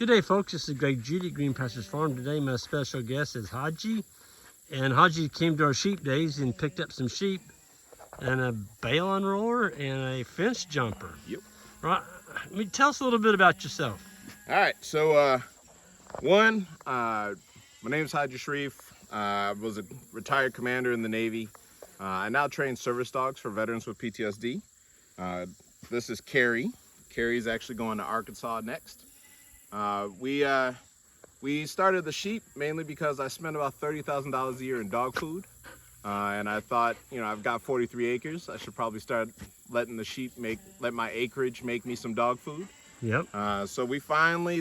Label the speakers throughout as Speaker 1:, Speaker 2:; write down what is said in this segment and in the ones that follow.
Speaker 1: Good day, folks. This is Greg Judy, Green Pastures Farm. Today, my special guest is Haji. And Haji came to our sheep days and picked up some sheep and a bale unroller and a fence jumper.
Speaker 2: Yep.
Speaker 1: Right. Tell us a little bit about yourself.
Speaker 2: All right. So, my name is Haji Shareef. I was a retired commander in the Navy. I now train service dogs for veterans with PTSD. This is Carrie. Carrie's actually going to Arkansas next. We started the sheep mainly because I spent about $30,000 a year in dog food. And I thought, I've got 43 acres. I should probably start letting the sheep let my acreage make me some dog food.
Speaker 1: Yep.
Speaker 2: So we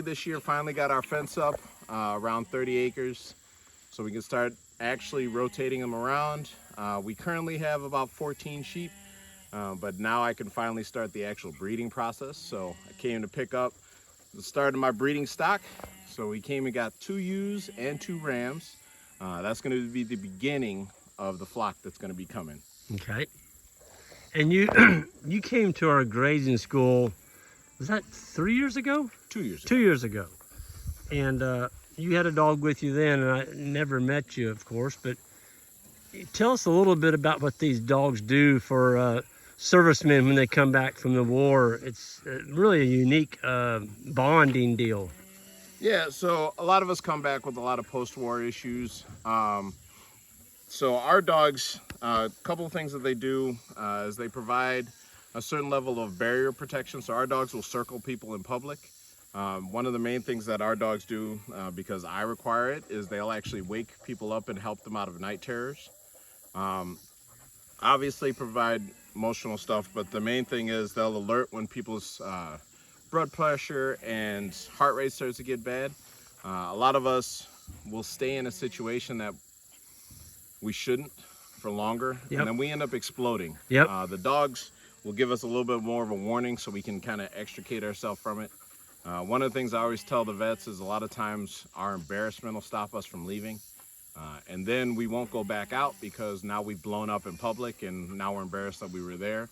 Speaker 2: this year got our fence up around 30 acres so we can start actually rotating them around. We currently have about 14 sheep, but now I can finally start the actual breeding process. So I came to pick up the start of my breeding stock. So we came and got 2 ewes and 2 rams. That's going to be the beginning of the flock that's going to be coming.
Speaker 1: Okay. And you you came to our grazing school, was that 3 years ago?
Speaker 2: 2 years ago.
Speaker 1: 2 years ago. And you had a dog with you then, and I never met you, of course, but tell us a little bit about what these dogs do for servicemen when they come back from the war. It's really a unique bonding deal.
Speaker 2: Yeah, so a lot of us come back with a lot of post-war issues. So our dogs, a couple of things that they do is they provide a certain level of barrier protection. So our dogs will circle people in public. One of the main things that our dogs do, because I require it, is they'll actually wake people up and help them out of night terrors. Obviously provide emotional stuff, but the main thing is they'll alert when people's blood pressure and heart rate starts to get bad. A lot of us will stay in a situation that we shouldn't for longer,
Speaker 1: Yep.
Speaker 2: and then we end up exploding.
Speaker 1: Yep.
Speaker 2: The dogs will give us a little bit more of a warning so we can kind of extricate ourselves from it. One of the things I always tell the vets is a lot of times our embarrassment will stop us from leaving. And then we won't go back out because now we've blown up in public and now we're embarrassed that we were there.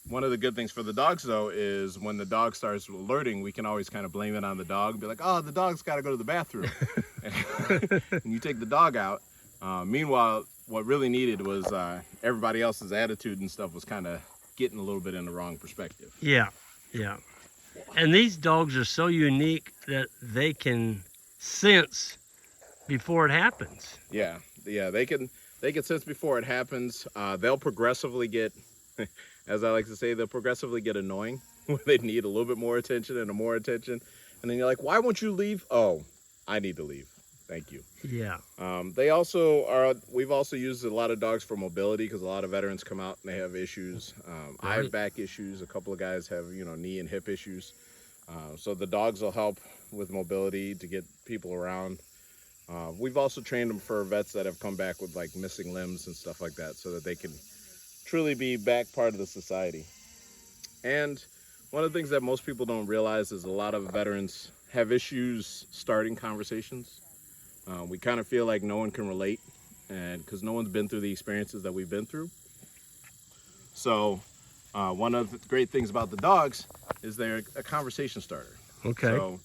Speaker 2: One of the good things for the dogs though is when the dog starts alerting, we can always kind of blame it on the dog, be like, oh, the dog's got to go to the bathroom. And you take the dog out. Meanwhile, what really needed was everybody else's attitude and stuff was kind of getting a little bit in the wrong perspective.
Speaker 1: Yeah, yeah. And these dogs are so unique that they can sense before it happens.
Speaker 2: Yeah, they can sense before it happens. They'll progressively get, as I like to say, they'll progressively get annoying when they need a little bit more attention and more attention. And then you're like, why won't you leave? Oh, I need to leave. Thank you.
Speaker 1: Yeah.
Speaker 2: We've also used a lot of dogs for mobility because a lot of veterans come out and they have issues. I have back issues. A couple of guys have, knee and hip issues. So the dogs will help with mobility to get people around. We've also trained them for vets that have come back with like missing limbs and stuff like that so that they can truly be back part of the society. And one of the things that most people don't realize is a lot of veterans have issues starting conversations. We kind of feel like no one can relate, and because no one's been through the experiences that we've been through. So one of the great things about the dogs is they're a conversation starter.
Speaker 1: Okay.
Speaker 2: So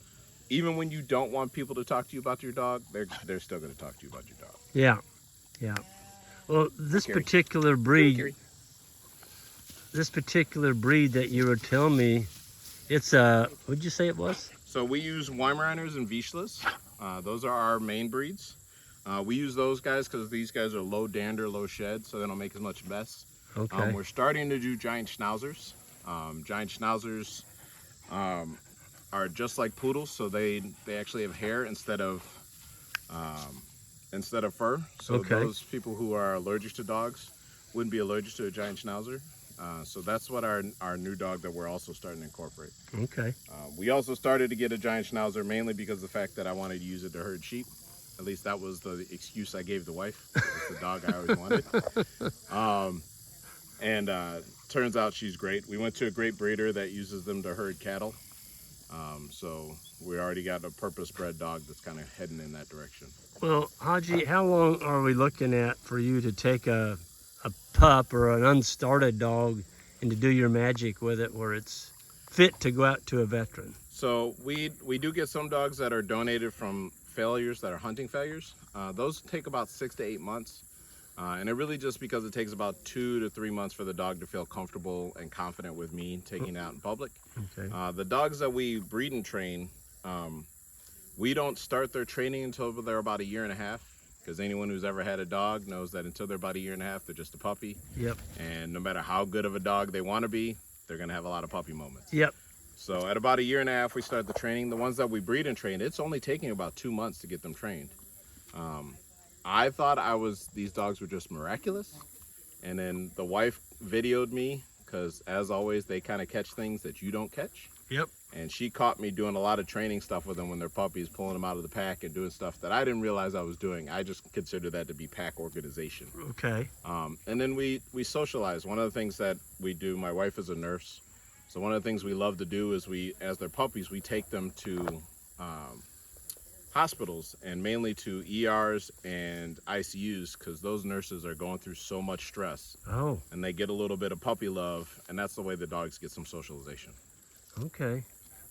Speaker 2: even when you don't want people to talk to you about your dog, they're still going to talk to you about your dog.
Speaker 1: Yeah, yeah. Well, this
Speaker 2: Carrie.
Speaker 1: particular breed,
Speaker 2: Carrie.
Speaker 1: that you were telling me, it's what'd you say it was?
Speaker 2: So we use Weimaraners and Vizslas. Those are our main breeds. We use those guys because these guys are low dander, low shed, so they don't make as much mess.
Speaker 1: Okay.
Speaker 2: We're starting to do giant schnauzers. Giant schnauzers are just like poodles, so they actually have hair instead of fur. So
Speaker 1: Okay.
Speaker 2: those people who are allergic to dogs wouldn't be allergic to a giant schnauzer. So that's what our new dog that we're also starting to incorporate.
Speaker 1: Okay.
Speaker 2: We also started to get a giant schnauzer mainly because of the fact that I wanted to use it to herd sheep. At least that was the excuse I gave the wife. It's the dog I always wanted. Turns out she's great. We went to a great breeder that uses them to herd cattle. So we already got a purpose-bred dog that's kind of heading in that direction.
Speaker 1: Well, Haji, how long are we looking at for you to take a pup or an unstarted dog and to do your magic with it where it's fit to go out to a veteran?
Speaker 2: So we do get some dogs that are donated from failures that are hunting failures. Those take about 6 to 8 months. And it really just because it takes about 2 to 3 months for the dog to feel comfortable and confident with me taking it out in public.
Speaker 1: Okay.
Speaker 2: The dogs that we breed and train, we don't start their training until they're about 1.5 years, because anyone who's ever had a dog knows that until they're about 1.5 years, they're just a puppy.
Speaker 1: Yep.
Speaker 2: And no matter how good of a dog they want to be, they're going to have a lot of puppy moments.
Speaker 1: Yep.
Speaker 2: So at about 1.5 years, we start the training. The ones that we breed and train, it's only taking about 2 months to get them trained. I thought these dogs were just miraculous. And then the wife videoed me, because as always, they kind of catch things that you don't catch.
Speaker 1: Yep.
Speaker 2: And she caught me doing a lot of training stuff with them when they're puppies, pulling them out of the pack and doing stuff that I didn't realize I was doing. I just consider that to be pack organization.
Speaker 1: Okay.
Speaker 2: And then we socialize. One of the things that we do, my wife is a nurse, so one of the things we love to do is as they're puppies, we take them to hospitals, and mainly to ERs and ICUs, because those nurses are going through so much stress.
Speaker 1: Oh.
Speaker 2: And they get a little bit of puppy love, and that's the way the dogs get some socialization.
Speaker 1: Okay.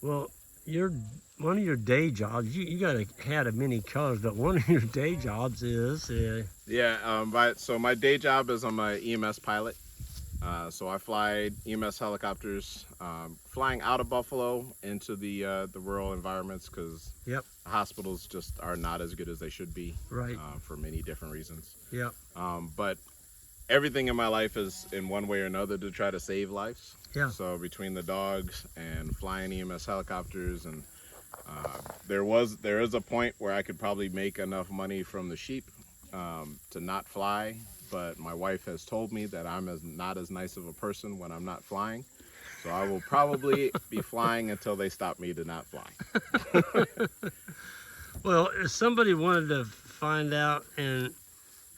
Speaker 1: Well, one of your day jobs, you had many colors, but one of your day jobs is
Speaker 2: so my day job is I'm a EMS pilot. So I fly EMS helicopters, flying out of Buffalo into the rural environments, because
Speaker 1: Yep.
Speaker 2: hospitals just are not as good as they should be.
Speaker 1: Right.
Speaker 2: For many different reasons.
Speaker 1: Yep.
Speaker 2: But everything in my life is in one way or another to try to save lives.
Speaker 1: Yeah.
Speaker 2: So between the dogs and flying EMS helicopters, and there is a point where I could probably make enough money from the sheep to not fly, but my wife has told me that I'm not as nice of a person when I'm not flying, so I will probably be flying until they stop me to not fly.
Speaker 1: Well, if somebody wanted to find out and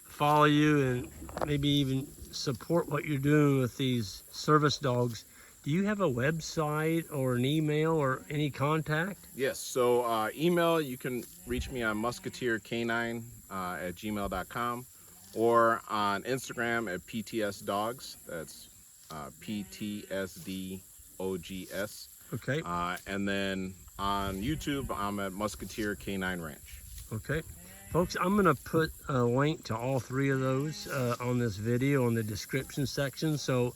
Speaker 1: follow you and maybe even support what you're doing with these service dogs, do you have a website or an email or any contact?
Speaker 2: Yes, so email, you can reach me on musketeerk9 at gmail.com, or on Instagram at ptsdogs. That's PTSDOGS.
Speaker 1: Okay.
Speaker 2: And then on YouTube, I'm at Musketeer K9 Ranch.
Speaker 1: Okay. Folks, I'm going to put a link to all three of those on this video in the description section. So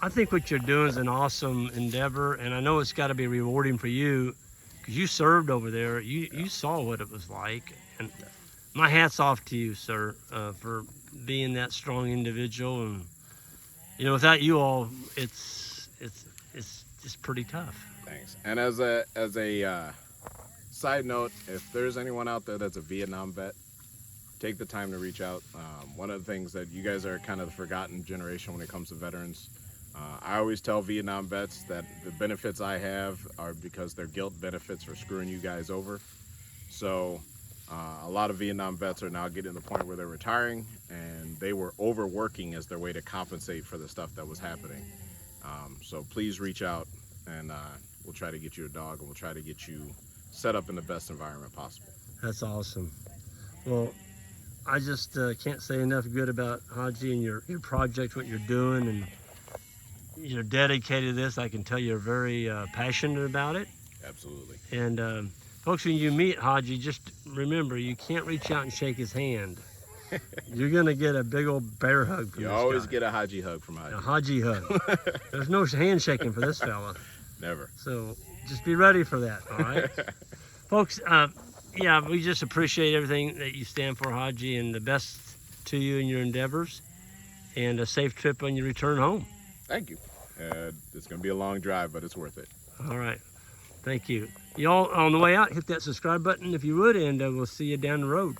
Speaker 1: I think what you're doing is an awesome endeavor, and I know it's got to be rewarding for you, because you served over there. You saw what it was like, and my hat's off to you, sir, for being that strong individual. And without you all, it's just pretty tough.
Speaker 2: Thanks. And as a side note, if there's anyone out there that's a Vietnam vet, take the time to reach out. One of the things that you guys are kind of the forgotten generation when it comes to veterans. I always tell Vietnam vets that the benefits I have are because they're guilt benefits for screwing you guys over. So a lot of Vietnam vets are now getting to the point where they're retiring, and they were overworking as their way to compensate for the stuff that was happening. So please reach out, and we'll try to get you a dog, and we'll try to get you set up in the best environment possible.
Speaker 1: That's awesome. Well, I just can't say enough good about Haji and your project, what you're doing, and you're dedicated to this. I can tell you're very passionate about it.
Speaker 2: Absolutely.
Speaker 1: And folks, when you meet Haji, just remember, you can't reach out and shake his hand. You're going to get a big old bear hug from
Speaker 2: You
Speaker 1: this
Speaker 2: always
Speaker 1: guy.
Speaker 2: get a Haji hug from Haji.
Speaker 1: A Haji hug. There's no handshaking for this fella.
Speaker 2: Never.
Speaker 1: So just be ready for that, all right? Folks, yeah, we just appreciate everything that you stand for, Haji, and the best to you in your endeavors, and a safe trip on your return home.
Speaker 2: Thank you. It's going to be a long drive, but it's worth it.
Speaker 1: All right. Thank you. Y'all, on the way out, hit that subscribe button if you would, and we'll see you down the road.